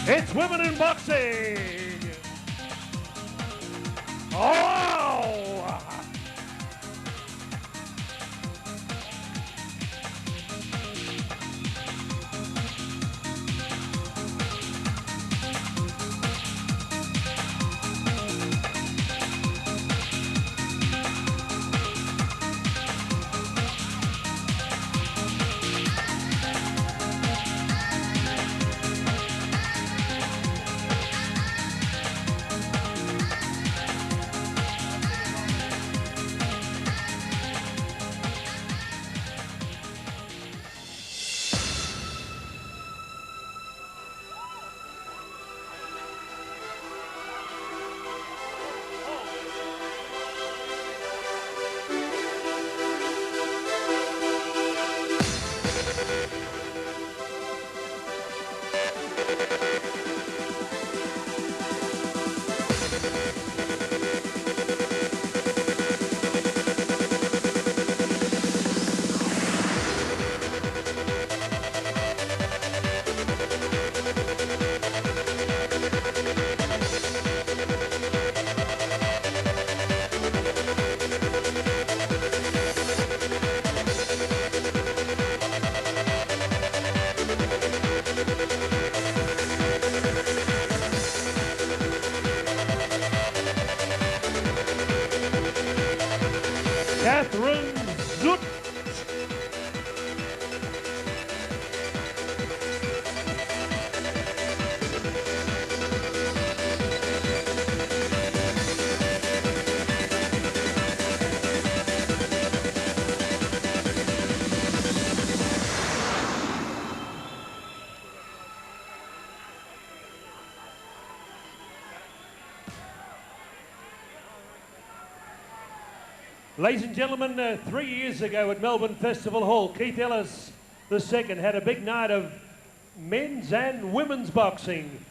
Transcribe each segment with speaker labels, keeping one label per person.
Speaker 1: It's women in boxing. Oh! Zutt. Ladies and gentlemen, 3 years ago at Melbourne Festival Hall, Keith Ellis II had a big night of men's and women's boxing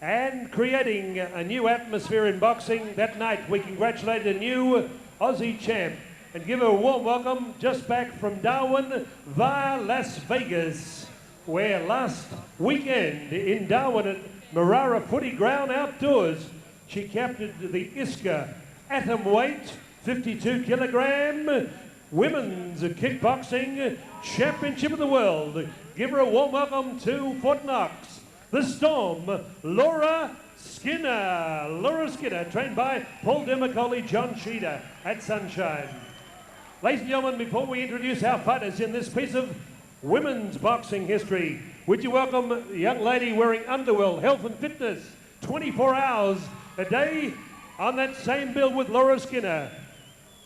Speaker 1: and creating a new atmosphere in boxing. That night we congratulated a new Aussie champ and give a warm welcome just back from Darwin via Las Vegas, where last weekend in Darwin at Marara Footy Ground Outdoors, she captured the ISCA Atomweight 52 kilogram women's kickboxing championship of the world. Give her a warm welcome to Fort Knox, the Storm, Laura Skinner. Laura Skinner, trained by Paul Demicoli, John Sheeder at Sunshine. Ladies and gentlemen, before we introduce our fighters in this piece of women's boxing history, would you welcome a young lady wearing Underwell Health and Fitness 24 hours a day on that same bill with Laura Skinner.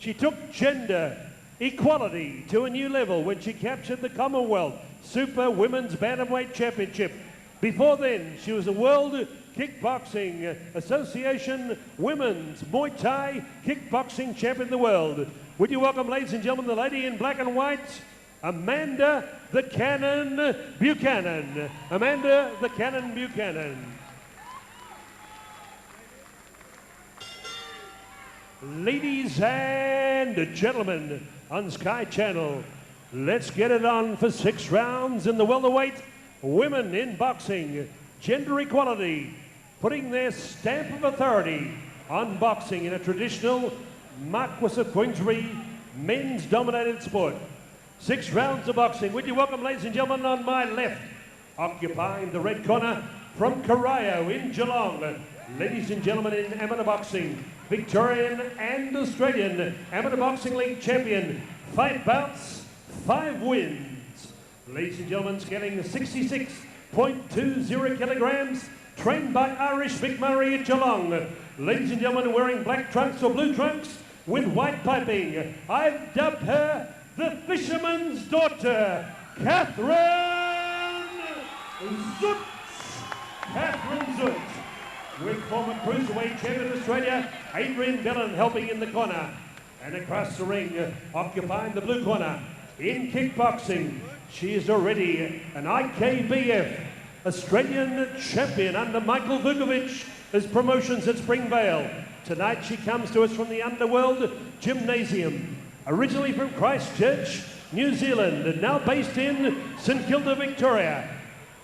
Speaker 1: She took gender equality to a new level when she captured the Commonwealth Super Women's Bantamweight Championship. Before then, she was a World Kickboxing Association Women's Muay Thai Kickboxing Champion of the world. Would you welcome, ladies and gentlemen, the lady in black and white, Amanda the Cannon Buchanan. Amanda the Cannon Buchanan. Ladies and gentlemen on Sky Channel, let's get it on for 6 rounds in the welterweight women in boxing. Gender equality, putting their stamp of authority on boxing in a traditional Marquess of Queensbury men's dominated sport. 6 rounds of boxing. Would you welcome, ladies and gentlemen, on my left, occupying the red corner from Corio in Geelong, ladies and gentlemen in amateur boxing, Victorian and Australian Amateur Boxing League champion, 5 bouts, 5 wins. Ladies and gentlemen, scaling 66.20 kilograms, trained by Irish Vic Murray at Geelong. Ladies and gentlemen, wearing black trunks or blue trunks with white piping, I've dubbed her the Fisherman's Daughter, Catherine Zutt. Catherine Zutt. With former Cruiserweight Champion of Australia, Adrian Dillon helping in the corner. And across the ring, occupying the blue corner, in kickboxing, she is already an IKBF Australian champion under Michael Vukovic as promotions at Springvale. Tonight she comes to us from the Underworld Gymnasium, originally from Christchurch, New Zealand, and now based in St Kilda, Victoria.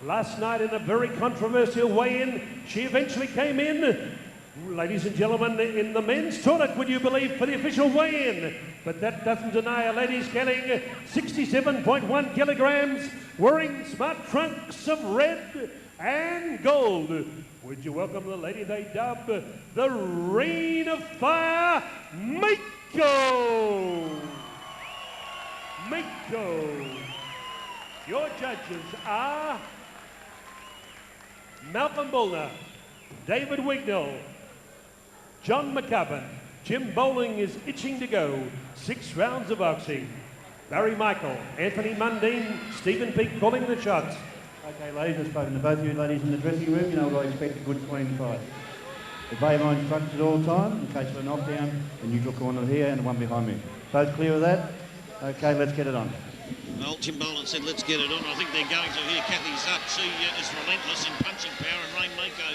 Speaker 1: Last night in a very controversial weigh-in, she eventually came in. Ladies and gentlemen, in the men's toilet, would you believe, for the official weigh-in. But that doesn't deny a lady's getting 67.1 kilograms, wearing smart trunks of red and gold. Would you welcome the lady they dub the Reign of Fire, Mako? Mako. Your judges are Malcolm Bullner, David Wignall, John McCubbin. Jim Bowling is itching to go. 6 rounds of boxing. Barry Michael, Anthony Mundine, Stephen Peake calling the shots.
Speaker 2: Okay, ladies, I've spoken to both of you ladies in the dressing room. You know what I expect, a good clean fight. Obey my instructions at all times. In case of a knockdown, the neutral corner here and the one behind me. Both clear of that? Okay, let's get it on.
Speaker 3: Well, Jim Boland said, let's get it on. I think they're going to here. Kathy Zutt, she is relentless in punching power, and Rain Mako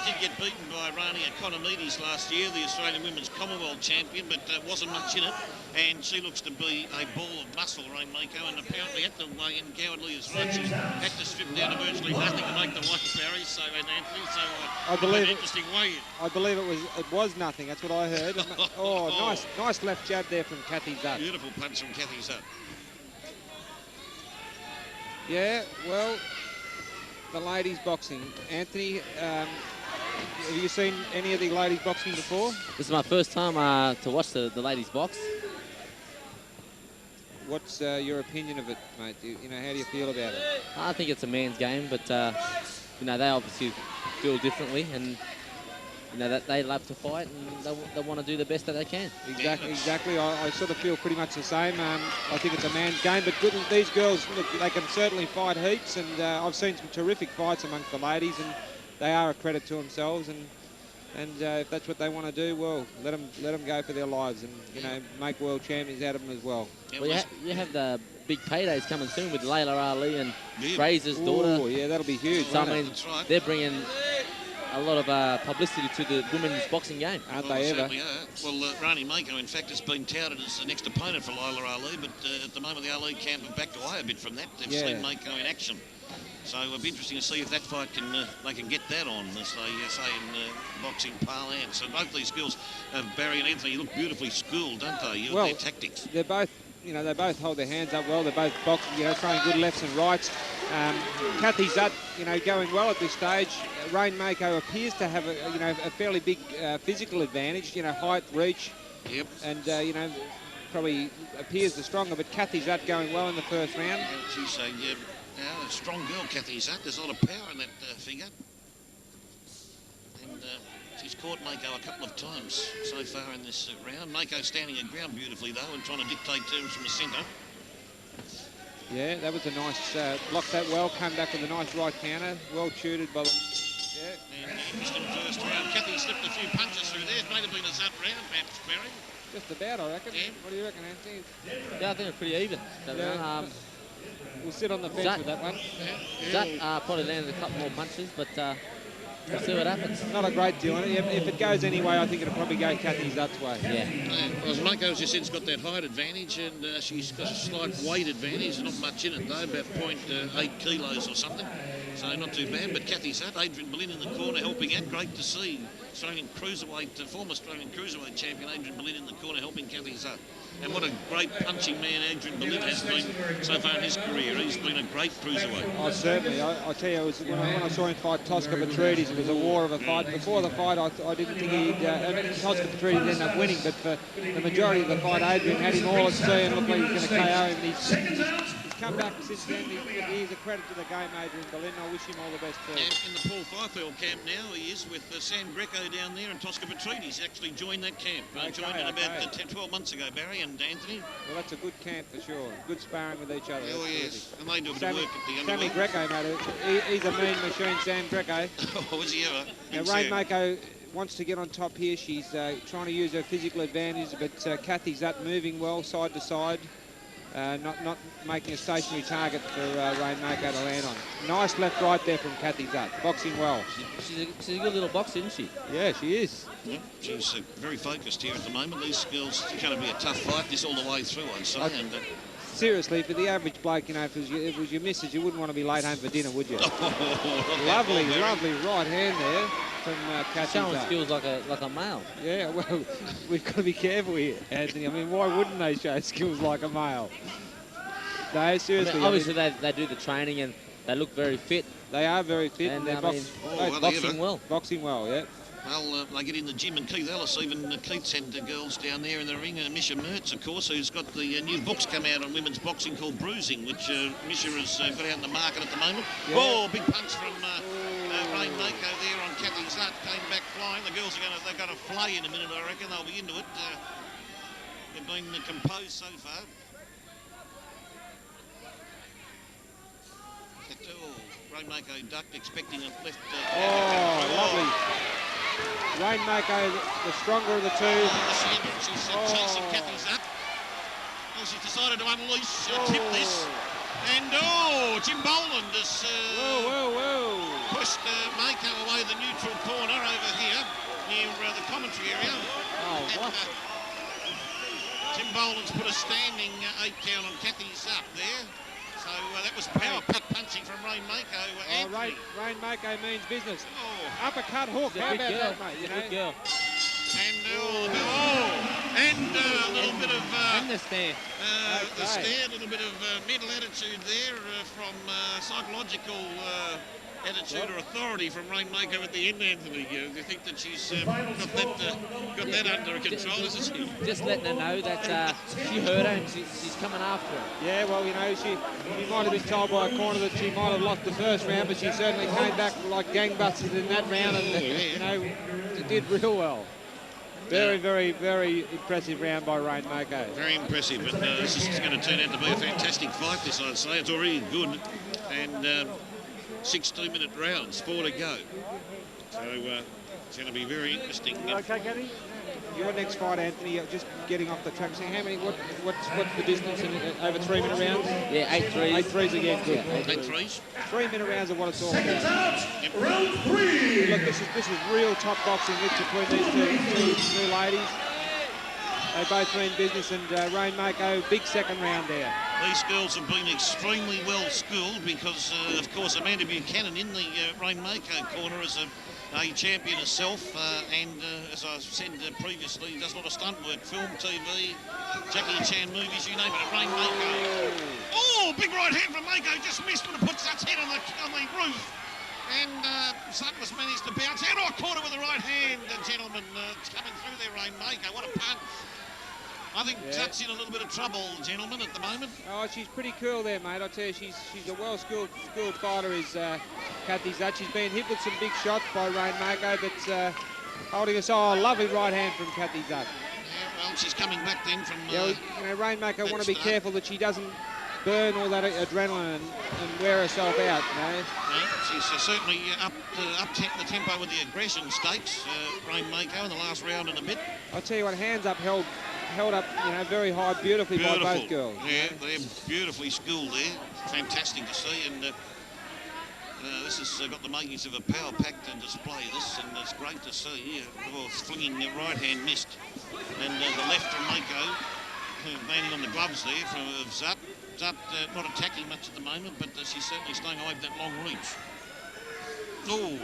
Speaker 3: did get beaten by Rania Economides last year, the Australian Women's Commonwealth champion, but wasn't much in it. And she looks to be a ball of muscle, Rain Mako, and apparently at the weigh-in, Cowardly is right. She had to strip down to virtually nothing to make the weight, Barry. So, and Anthony, so
Speaker 4: I believe
Speaker 3: an interesting weigh-in.
Speaker 4: I believe it was nothing. That's what I heard. Oh, nice left jab there from Kathy Zutt.
Speaker 3: Beautiful punch from Kathy Zutt.
Speaker 4: Yeah, well, the ladies boxing. Anthony, have you seen any of the ladies boxing before?
Speaker 5: This is my first time to watch the ladies box.
Speaker 4: What's your opinion of it, mate? You know, how do you feel about it?
Speaker 5: I think it's a man's game, but you know, they obviously feel differently, and you know that they love to fight and they want to do the best that they can.
Speaker 4: Exactly. I sort of feel pretty much the same. I think it's a man's game, but good, these girls, look, they can certainly fight heaps, and I've seen some terrific fights amongst the ladies, and they are a credit to themselves. And if that's what they want to do, well, let them go for their lives, and you know, make world champions out of them as well.
Speaker 5: Well, you have the big paydays coming soon with Layla Ali and Fraser's daughter.
Speaker 4: Oh, yeah, that'll be huge.
Speaker 5: So I mean, they're bringing a lot of publicity to the women's boxing game.
Speaker 4: Aren't they ever?
Speaker 3: Well, Rani Mako, in fact, has been touted as the next opponent for Layla Ali, but at the moment the Ali camp have backed away a bit from that. They've seen Mako in action. So it'll be interesting to see if that fight they can get that on, as they say in boxing parlance. So both these girls, Barry and Anthony, look beautifully schooled, don't they? Well, their tactics.
Speaker 4: They're both, you know, they both hold their hands up well. They're both boxing, you know, throwing good lefts and rights. Kathy Zutt, you know, going well at this stage. Rain Mako appears to have a fairly big physical advantage. You know, height, reach, and you know, probably appears the stronger. But Kathy Zutt going well in the first round.
Speaker 3: Yeah, she's a strong girl, Kathy Zutt. There's a lot of power in that figure. And she's caught Mako a couple of times so far in this round. Mako standing her ground beautifully, though, and trying to dictate terms from the centre.
Speaker 4: Yeah, that was a nice, blocked that well, came back with a nice right counter, well tutored by them. Yeah.
Speaker 3: And interesting first round. Kathy slipped a few punches through there. It might have been a Zutt round, perhaps, Barry.
Speaker 4: Just about, I reckon.
Speaker 3: Yeah.
Speaker 4: What do you reckon, Anthony?
Speaker 5: Yeah, I think it's pretty even.
Speaker 4: We'll sit on the fence with that one.
Speaker 5: Zutt probably landed a couple more punches, but we'll see what happens.
Speaker 4: Not a great deal on it. If it goes anyway, I think it'll probably go Kathy Zutt's way.
Speaker 3: Yeah. Well, Mako, as you said, has got that height advantage, and she's got a slight weight advantage. Not much in it, though, about 0.8 kilos or something. So not too bad. But Kathy Zutt, Adrian Berlin in the corner helping out. Great to see. Australian cruiserweight, former Australian cruiserweight champion Adrian Berlin in the corner helping Kathy Zutt. And what a great punching man Adrian Berlin has been so far in his career. He's been a great cruiserweight.
Speaker 4: Oh, certainly. I tell you, it was, when I saw him fight Tosca Petridis, it was a war of a fight. Before the fight, I didn't think he'd... Tosca Petridis ended up winning, but for the majority of the fight, Adrian had him all at sea and looked like he was going to KO him. He's come back since then. He's a credit to the game, Adrian Berlin. I wish him all the best too.
Speaker 3: And in the Paul Fifield camp now, he is with Sam Greco down there, and Tosca Petridis actually joined that camp. Joined it about 12 months ago, Barry and Anthony.
Speaker 4: Well, that's a good camp for sure. Good sparring with each other.
Speaker 3: Oh, yes. And they do a bit of work at the underworld.
Speaker 4: Sammy Greco, mate. He's a mean machine, Sam Greco.
Speaker 3: Oh, is he ever?
Speaker 4: Now, Rain Mako wants to get on top here. She's trying to use her physical advantage, but Kathy Zutt moving well side to side. Not making a stationary target for Rain Mako to land on. Nice left right there from Kathy Zutt. Boxing well.
Speaker 5: She's a good little boxer, isn't she?
Speaker 4: Yeah, she is.
Speaker 3: Yeah, she's very focused here at the moment. These girls, it's going to be a tough fight this all the way through, I'd say.
Speaker 4: seriously, for the average bloke, you know, if it was your missus, you wouldn't want to be late home for dinner, would you? Lovely right hand there from Kathy.
Speaker 5: Showing skills like a male.
Speaker 4: Yeah, well, we've got to be careful here, Anthony. I mean, why wouldn't they show skills like a male? No, seriously.
Speaker 5: I mean, obviously, they do the training and they look very fit.
Speaker 4: They are very fit.
Speaker 5: And
Speaker 4: they're
Speaker 5: boxing well.
Speaker 4: Boxing well, yeah.
Speaker 3: Well, they get in the gym, and Keith Ellis, even Keith sent the girls down there in the ring. Misha Mertz, of course, who's got the new books come out on women's boxing called Bruising, which Misha has got out in the market at the moment. Yeah. Oh, big punch from Rain Mako there on Kathy Zutt, came back flying. The girls they're going to flay in a minute, I reckon. They'll be into it. They've been composed so far. Rain Mako ducked, expecting a left.
Speaker 4: Lovely. Rain Mako, the stronger of the two.
Speaker 3: She's chasing Kathy Zutt. Well, she's decided to unleash, tip this. And, Jim Boland has pushed Mako away the neutral corner over here near the commentary area. Jim Boland's put a standing 8 count on Kathy Zutt there. So that was power punching from Rain Mako.
Speaker 4: Rain Mako means business. Uppercut hook. How about that, mate? You know?
Speaker 5: Good girl.
Speaker 3: And a little bit of
Speaker 5: and the stare.
Speaker 3: The stare, a little bit of mental attitude there from psychological attitude or authority from Rain Mako at the end, Anthony. Do you think that she's got that under control, isn't she?
Speaker 5: Just letting her know that she heard her and she's coming after her.
Speaker 4: Yeah, well, you know, she might have been told by a corner that she might have lost the first round, but she certainly came back like gangbusters in that round and, you know, she did real well. Very, very, very impressive round by Rain Mako.
Speaker 3: Very impressive, but this is going to turn out to be a fantastic fight, this I'd say. It's already good. And 6 2-minute rounds, 4 to go. So it's going to be very interesting.
Speaker 4: Okay, Kenny? Your next fight, Anthony, just getting off the track. So how many? What's the distance in over 3-minute rounds?
Speaker 5: Yeah, 8 threes.
Speaker 4: 8 threes again. Good.
Speaker 3: 8 threes.
Speaker 4: 3-minute rounds are what it's all about.
Speaker 3: Yep.
Speaker 6: Round 3.
Speaker 4: Look, this is real top boxing between these two ladies. They both mean business, and Rain Mako, big second round there.
Speaker 3: These girls have been extremely well schooled because, of course, Amanda Buchanan in the Rain Mako corner is a champion herself, and as I said previously, does a lot of stunt work, film, TV, Jackie Chan movies, you name it. Rain Mako. Oh, big right hand from Mako, just missed when it puts Zutt's head on the roof. And Zutt was managed to bounce out. Caught her with the right hand, gentlemen. It's coming through there, Rain Mako. What a punch. I think Zutt's in a little bit of trouble, gentlemen, at the moment. Oh,
Speaker 4: she's pretty cool there, mate. I tell you, she's a well-schooled fighter, is Kathy Zutt. She's been hit with some big shots by Rain Mako, but holding us. Oh, lovely right hand from Kathy Zutt.
Speaker 3: Yeah, well, she's coming back then from...
Speaker 4: you know, Rain Mako want to be careful that she doesn't burn all that adrenaline and wear herself out, you know.
Speaker 3: Yeah, she's certainly up the tempo with the aggression stakes, Rain Mako, in the last round and a bit.
Speaker 4: I'll tell you what, hands up held up, you know, very high, beautifully by both girls.
Speaker 3: Yeah, they're beautifully schooled there. Fantastic to see, and this has got the makings of a power-packed display, this, and it's great to see. Well, flinging the right hand missed, and the left from Mako, landing on the gloves there of Zutt. Zutt not attacking much at the moment, but she's certainly staying away from that long reach. Oh,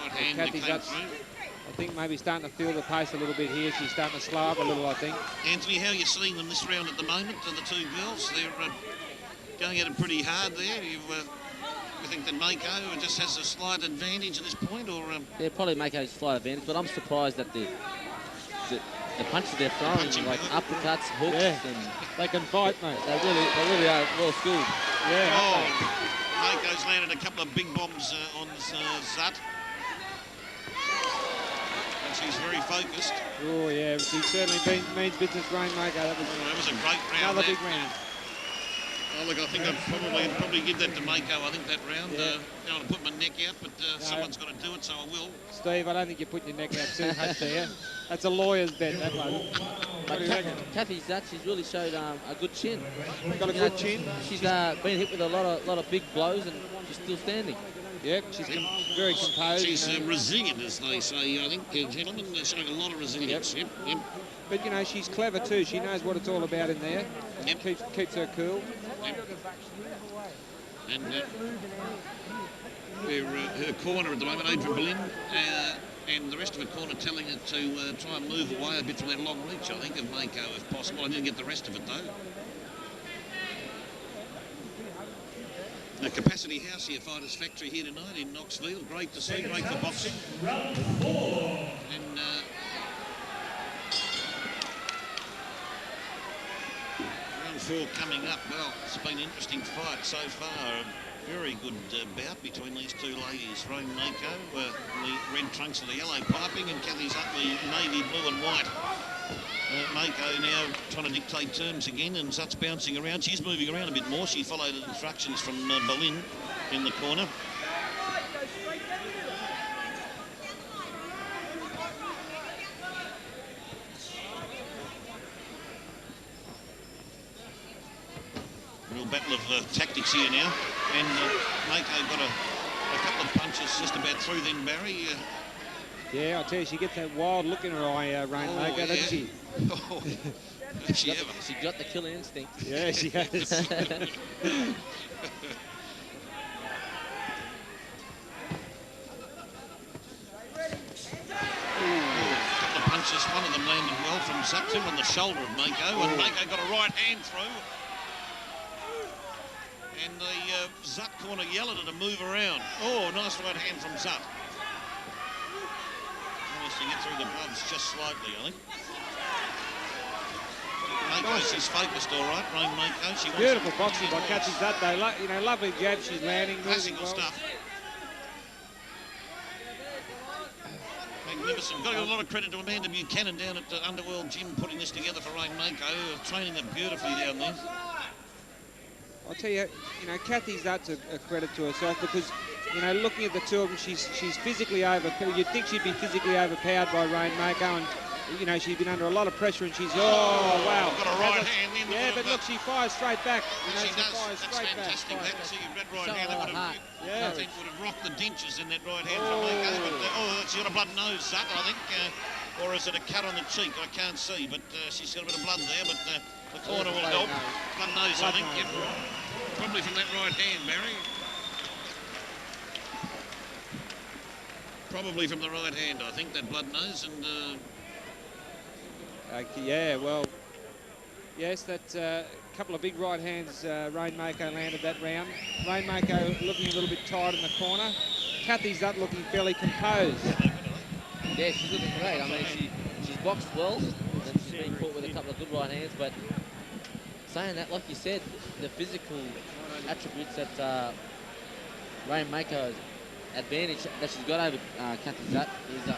Speaker 3: right hand that came through.
Speaker 4: I think maybe starting to feel the pace a little bit here. She's starting to slow up a little, I think.
Speaker 3: Anthony, how are you seeing them this round at the moment, the two girls? They're going at it pretty hard there. You think that Mako just has a slight advantage at this point, or...?
Speaker 5: Yeah, probably Mako's slight advantage, but I'm surprised that the punches they're throwing, like uppercuts, hooks, and
Speaker 4: they can fight, mate.
Speaker 5: They really are well schooled.
Speaker 3: Yeah. Mako's landed a couple of big bombs on Zutt. And she's very focused.
Speaker 4: Oh yeah, she's certainly means business, Rain Mako. That
Speaker 3: was a great round.
Speaker 4: Another big round.
Speaker 3: Oh, look, I think I'd probably give that to Mako, I think, that round.
Speaker 4: Yeah.
Speaker 3: I don't want to put my neck out, but someone's got to do it, so I will.
Speaker 4: Steve, I don't think you're putting your neck out too much there. That's a lawyer's bet, that one.
Speaker 5: But Kathy Zutt, she's really showed a good chin.
Speaker 4: Got a good chin.
Speaker 5: She's been hit with a lot of big blows, and she's still standing.
Speaker 4: Yep, she's very composed.
Speaker 3: She's resilient, as they say. I think, gentlemen, they're showing a lot of resilience. Yep.
Speaker 4: But, you know, she's clever too. She knows what it's all about in there.
Speaker 3: Yep.
Speaker 4: Keeps her cool.
Speaker 3: Yep. And her corner at the moment, Adrian Boleyn, and the rest of her corner telling her to try and move away a bit from that long reach, I think, of Mako if possible. I didn't get the rest of it, though. The Capacity House here, Fighters Factory here tonight in Knoxville. Great to see, great for boxing.
Speaker 1: Round 4.
Speaker 3: And round 4 coming up. Well, it's been an interesting fight so far. A very good bout between these two ladies. Rome Mako, the red trunks of the yellow piping, and Kathy Zutt, the navy blue and white. Mako now trying to dictate terms again, and Zutt's bouncing around. She's moving around a bit more. She followed the instructions from Boleyn in the corner. Real battle of tactics here now, and Mako got a couple of punches just about through then, Barry.
Speaker 4: Yeah, I tell you, she gets that wild look in her eye, Rain Mako, doesn't she?
Speaker 3: Oh, did she ever?
Speaker 5: She got the killer instinct.
Speaker 4: Yeah, she has.
Speaker 3: Couple of punches, one of them landed well from Zutt on the shoulder of Mako, and Mako got a right hand through. And the Zutt corner yelling at her to move around. Oh, nice right hand from Zutt. Managed to get through the gloves just slightly, I think. Mako, she's focused all right. Rain Mako, she wants
Speaker 4: Beautiful boxing by Kathy Zutt, though. You know, lovely jab. She's landing, moving
Speaker 3: classical
Speaker 4: well.
Speaker 3: stuff. Magnificent. Got to give a lot of credit to Amanda Buchanan down at the Underworld Gym putting this together for Rain Mako, training her beautifully down there.
Speaker 4: I'll tell you, Kathy Zutt's a credit to herself because, looking at the two of them, she's physically overpowered. You'd think she'd be physically overpowered by Rain Mako, and she's been under a lot of pressure, and she's wow.
Speaker 3: Got a right hand in.
Speaker 4: Yeah, but look, she fires straight back.
Speaker 3: She does.
Speaker 4: Fires
Speaker 3: That's
Speaker 4: straight
Speaker 3: fantastic.
Speaker 4: back.
Speaker 3: That, see, that right hand, that would have,
Speaker 4: Yeah.
Speaker 3: I think, would have rocked the dentures in that right hand from Mako. But she's got a blood nose, Zutt, I think. Or is it a cut on the cheek? I can't see, but she's got a bit of blood there. But the corner will help. Blood nose, I think. Yep. Probably from that right hand, Barry. Probably from the right hand, I think, that blood nose. And
Speaker 4: yeah, well, yes, that couple of big right hands Rain Mako landed that round. Rain Mako looking a little bit tired in the corner. Kathy Zutt looking fairly composed.
Speaker 5: Yeah, she's looking great. I mean, she's boxed well, and she's been caught with a couple of good right hands, but saying that, like you said, the physical attributes that Rain Mako's advantage that she's got over Kathy Zutt is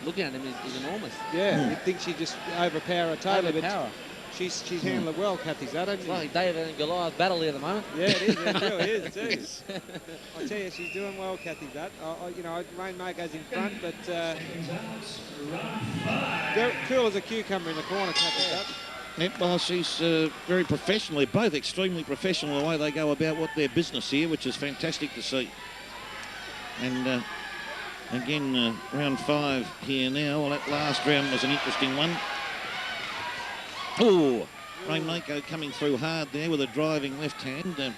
Speaker 5: looking at him is enormous.
Speaker 4: Yeah, you'd think she'd just overpower her totally,
Speaker 5: Overpower.
Speaker 4: but she's handled it well, Kathy Zutt.
Speaker 5: It's like David and Goliath battle here at the moment.
Speaker 4: Yeah, it is. It really is too. I tell you, she's doing well, Kathy Zutt. Rain Mako's in front, but very cool as a cucumber in the corner, Kathy Zutt.
Speaker 3: Yep, well, she's very professional. They're both extremely professional the way they go about what their business here, which is fantastic to see. And again, round 5 here now. Well, that last round was an interesting one. Oh, Rain Mako coming through hard there with a driving left hand.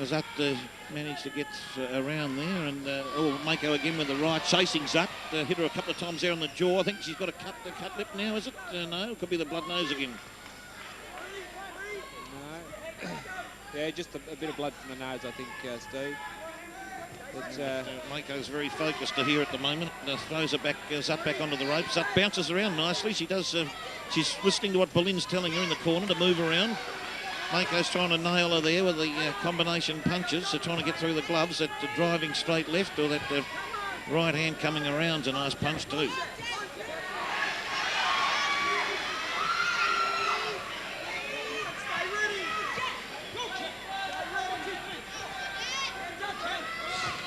Speaker 3: Zutt managed to get around there, and Mako again with the right, chasing Zutt. Hit her a couple of times there on the jaw. I think she's got a cut lip now, is it? No, it could be the blood nose again.
Speaker 4: No. Yeah, just a bit of blood from the nose, I think, Steve.
Speaker 3: Mako's very focused here at the moment. Throws her back, Zutt back onto the rope. Zutt bounces around nicely. She does. She's listening to what Boleyn's telling her in the corner to move around. Mako's trying to nail her there with the combination punches. So trying to get through the gloves. That driving straight left or that right hand coming around's a nice punch too.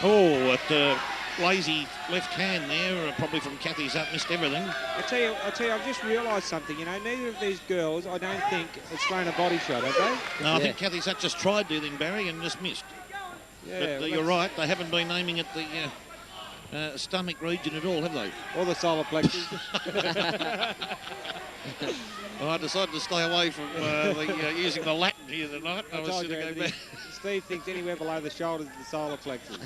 Speaker 3: Oh, at lazy left hand there, probably from Kathy Zutt, missed everything.
Speaker 4: I tell you, I've just realised something. Neither of these girls, I don't think, has thrown a body shot, have they?
Speaker 3: No, I think Kathy Zutt just tried to then, Barry, and just missed.
Speaker 4: Yeah,
Speaker 3: but
Speaker 4: well,
Speaker 3: you're right, they haven't been aiming at the stomach region at all, have they?
Speaker 4: Or the solar plexus.
Speaker 3: Well, I decided to stay away from using the Latin here tonight. I was
Speaker 4: told
Speaker 3: going
Speaker 4: you,
Speaker 3: to go back.
Speaker 4: Steve thinks anywhere below the shoulders is the solar plexus.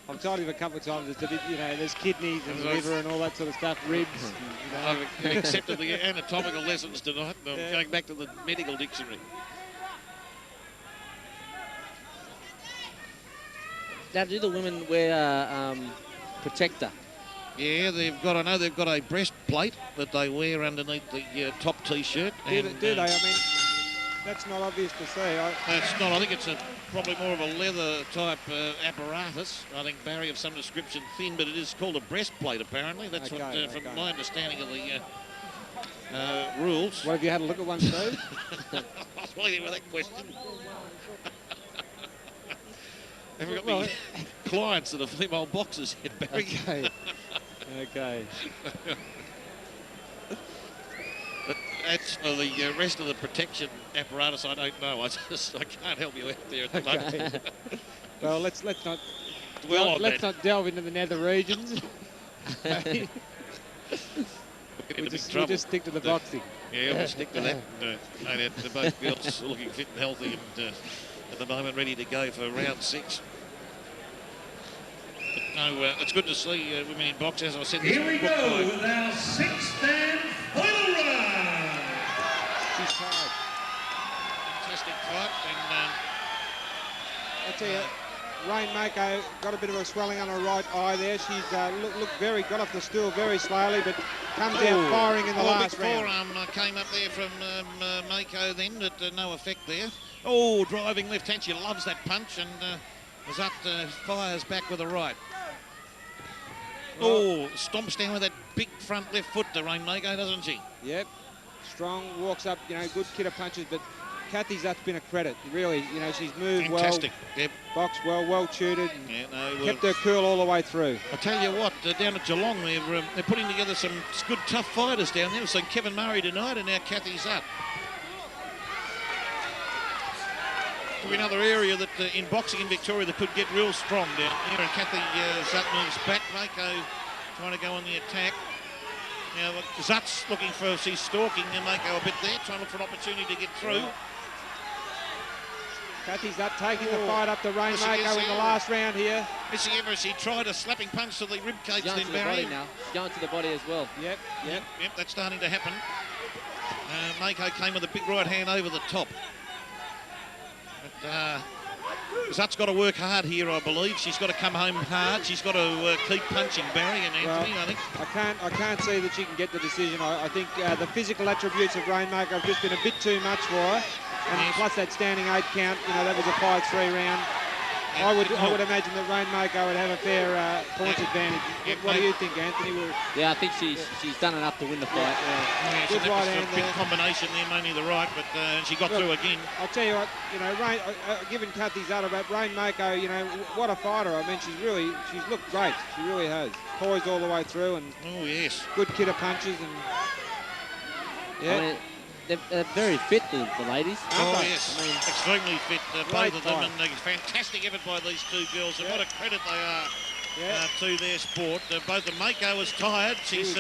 Speaker 4: I've told him a couple of times it's a bit, there's kidneys and liver and all that sort of stuff, ribs.
Speaker 3: I've accepted the anatomical lessons tonight. I'm going back to the medical dictionary.
Speaker 5: Now, do the women wear protector?
Speaker 3: Yeah, I know they've got a breastplate that they wear underneath the top T-shirt.
Speaker 4: Do they? I mean, that's not obvious to see.
Speaker 3: It's not. I think it's probably more of a leather type apparatus. I think Barry of some description, thin, but it is called a breastplate apparently. That's from my understanding of the rules.
Speaker 4: What, have you had a look at one, Steve?
Speaker 3: I was waiting for that question. Have we got any clients that are female boxers yet, Barry?
Speaker 4: Okay. Okay.
Speaker 3: But as for the rest of the protection apparatus, I don't know. I can't help you out there at the moment.
Speaker 4: Well, let's not
Speaker 3: Let's
Speaker 4: not delve into the nether regions. We'll just stick to the boxing.
Speaker 3: Yeah, we'll stick to that. They're both girls looking fit and healthy and at the moment ready to go for round 6. But no, it's good to see women in box. As I said,
Speaker 1: here we go with our 6th and final round.
Speaker 4: She's tired.
Speaker 3: Fantastic fight. And
Speaker 4: I tell you, Rain Mako got a bit of a swelling on her right eye there. She's got off the stool very slowly, but comes out firing in the last
Speaker 3: big
Speaker 4: round.
Speaker 3: Forearm came up there from Mako then, but no effect there. Oh, driving left hand. She loves that punch, and Zutt fires back with a right. Oh, stomps down with that big front left foot to Rain Mako, doesn't she?
Speaker 4: Yep. Strong, walks up, good kid of punches, but Kathy Zutt's been a credit. Really, she's moved
Speaker 3: Fantastic.
Speaker 4: well,
Speaker 3: Yep.
Speaker 4: boxed well tutored, and
Speaker 3: Yeah, no,
Speaker 4: kept her cool all the way through.
Speaker 3: I tell you what, down at Geelong, they're putting together some good, tough fighters down there. We've seen Kevin Murray tonight, and now Kathy Zutt. Could be another area that in boxing in Victoria that could get real strong down here, and Kathy Zutt moves back. Mako trying to go on the attack. Now Zutt's looking for, she's stalking Mako a bit there, trying to look for an opportunity to get through.
Speaker 4: Kathy Zutt taking the fight up to Rain Mako in the last round here.
Speaker 3: Missing ever as she tried a slapping punch to the rib cage.
Speaker 5: She's going to the body now. She's going to the body as well.
Speaker 4: Yep.
Speaker 3: Yep, that's starting to happen. Mako came with a big right hand over the top. But Zutt's got to work hard here, I believe. She's got to come home hard. She's got to keep punching Barry and Anthony, I think.
Speaker 4: I can't see that she can get the decision. I think the physical attributes of Rain Mako have just been a bit too much for her. And plus that standing 8 count, that was a 5-3 round. I would imagine that Rain Mako would have a fair points advantage. What do you think, Anthony?
Speaker 5: Yeah, I think she's done enough to win the fight.
Speaker 3: Good right hand there. Big combination there, mainly the right, but she got through again.
Speaker 4: I'll tell you what, Rain, given Kathy Zutt about Rain Mako, what a fighter. I mean, she's looked great. She really has. Poised all the way through, and good kid of punches, and
Speaker 5: I mean, they're very fit, the ladies.
Speaker 3: Oh, yes. I mean, extremely fit, both of them, and a fantastic effort by these two girls, and what a credit they are to their sport. Both of Mako is tired. She's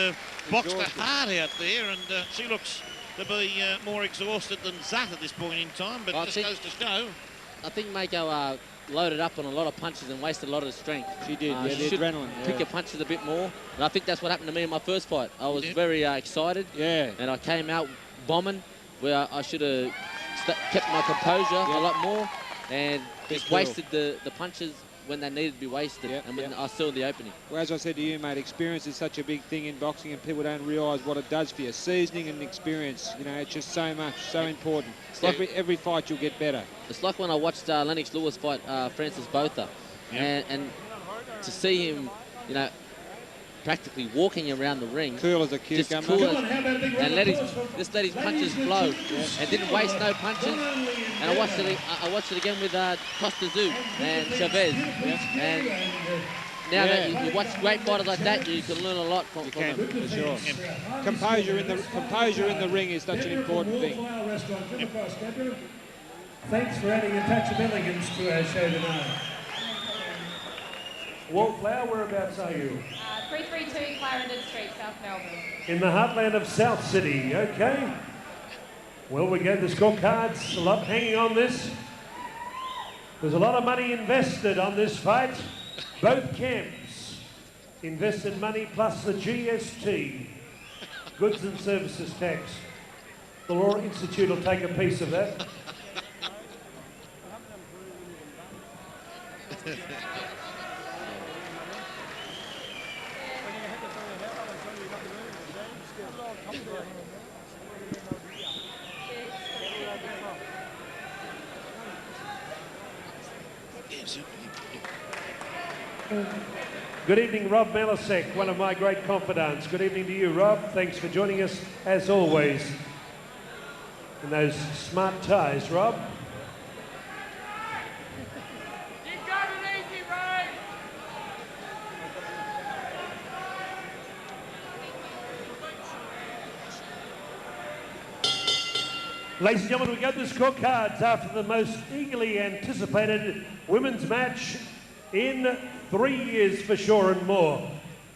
Speaker 3: boxed her heart out there, and she looks to be more exhausted than Zutt at this point in time, but just goes to show.
Speaker 5: I think Mako loaded up on a lot of punches and wasted a lot of strength.
Speaker 4: She did,
Speaker 5: she should
Speaker 4: adrenaline.
Speaker 5: Pick her punches a bit more, and I think that's what happened to me in my first fight. I was very excited, and I came out bombing where I should have kept my composure a lot more and just wasted the punches when they needed to be wasted and when I saw the opening.
Speaker 4: Well, as I said to you, mate, experience is such a big thing in boxing, and people don't realise what it does for you. Seasoning and experience, it's just so much, so important. It's like every fight you'll get better. It's
Speaker 5: like when I watched Lennox Lewis fight Francis Botha, and to see him, practically walking around the ring,
Speaker 4: cool as a cucumber,
Speaker 5: cool and let this punches flow, and didn't waste no punches. And I watched it again with Costa Zoo and Chavez, and now that you watch great fighters like that, you can learn a lot from them.
Speaker 4: For sure. Composure in the ring is such an important thing.
Speaker 1: Thanks for adding a touch of elegance to our show tonight. Wallflower, whereabouts are you?
Speaker 6: 332 Clarendon Street, South Melbourne.
Speaker 1: In the heartland of South City, okay. Well, we go to the scorecards, a lot hanging on this. There's a lot of money invested on this fight. Both camps invested money plus the GST, goods and services tax. The Law Institute will take a piece of that. Good evening, Rob Malasek, one of my great confidants. Good evening to you, Rob. Thanks for joining us, as always. And those smart ties, Rob.
Speaker 7: You got it easy, Ray!
Speaker 1: Ladies and gentlemen, we go to the scorecards after the most eagerly anticipated women's match in 3 years for sure and more.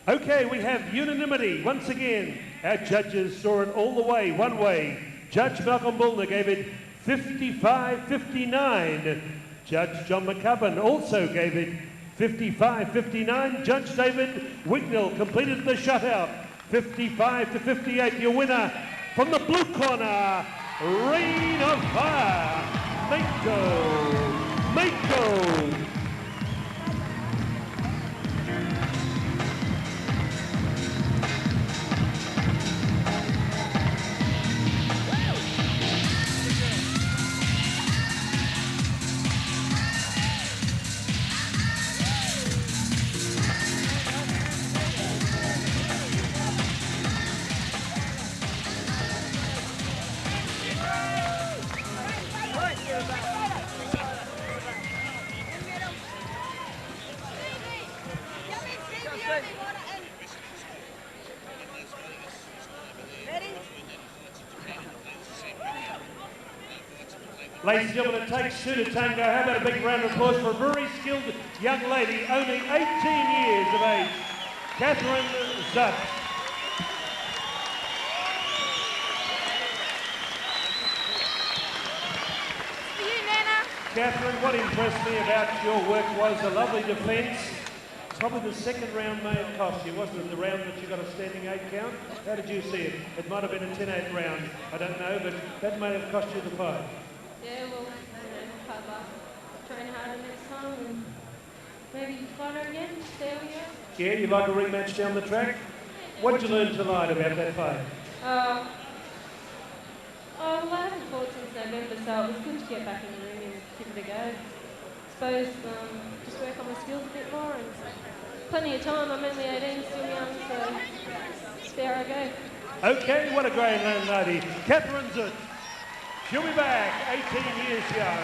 Speaker 1: Okay, we have unanimity. Once again, our judges saw it all the way, one way. Judge Malcolm Bullner gave it 55-59. Judge John McCubbin also gave it 55-59. Judge David Wignall completed the shutout, 55-58. Your winner from the blue corner, Reign of Fire, Mako. Ladies and gentlemen, it takes two to tango. How about a big round of applause for a very skilled young lady, only 18 years of age, Catherine Zutt.
Speaker 6: For you, Nana.
Speaker 1: Catherine, what impressed me about your work was a lovely defence. Probably the second round may have cost you, wasn't it? The round that you got a standing 8 count. How did you see it? It might have been a 10-8 round. I don't know, but that may have cost you the fight.
Speaker 6: Yeah, well, train harder next time and maybe fight her again, see how we go.
Speaker 1: Yeah, you'd like a rematch down the track? What did you learn tonight about that fight?
Speaker 6: Well, I haven't fought since November, so it was good to get back in the ring and give it a go. I suppose just work on my skills a bit more and plenty of time. I'm only 18, still young, so see how I go.
Speaker 1: Okay, what a great young lady. Catherine Zutt. She'll be back, 18 years young.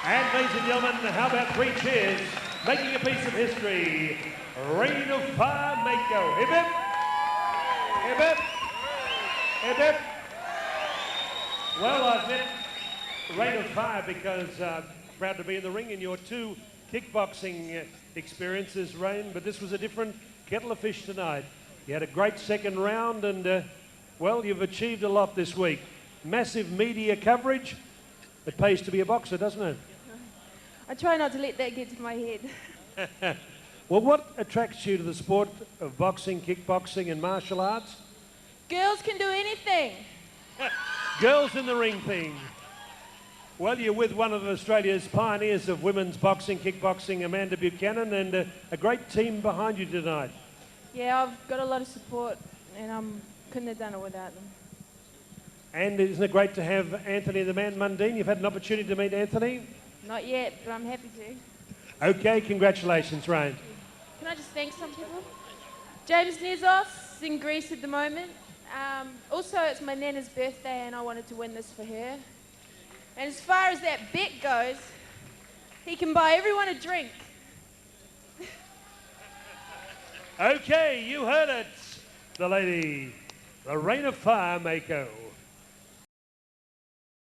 Speaker 1: And ladies and gentlemen, how about 3 cheers, making a piece of history. Reign of Fire, Mako. Hip hip. Hip hip. Hip hip. Well, I've met Reign of Fire because proud to be in the ring in your 2 kickboxing experiences, Reign, but this was a different kettle of fish tonight. You had a great second round and, well, you've achieved a lot this week. Massive media coverage. It pays to be a boxer, doesn't it?
Speaker 6: I try not to let that get to my head.
Speaker 1: Well, what attracts you to the sport of boxing, kickboxing and martial arts?
Speaker 6: Girls can do anything.
Speaker 1: Girls in the ring thing. Well, you're with one of Australia's pioneers of women's boxing, kickboxing, Amanda Buchanan, and a great team behind you tonight.
Speaker 6: Yeah, I've got a lot of support and I couldn't have done it without them.
Speaker 1: And isn't it great to have Anthony the Man Mundine? You've had an opportunity to meet Anthony?
Speaker 6: Not yet, but I'm happy to.
Speaker 1: Okay, congratulations, Rain.
Speaker 6: Can I just thank some people? James Nezos in Greece at the moment. Also, it's my Nana's birthday and I wanted to win this for her. And as far as that bet goes, he can buy everyone a drink.
Speaker 1: Okay, you heard it. The lady, the Reign of Fire, Mako.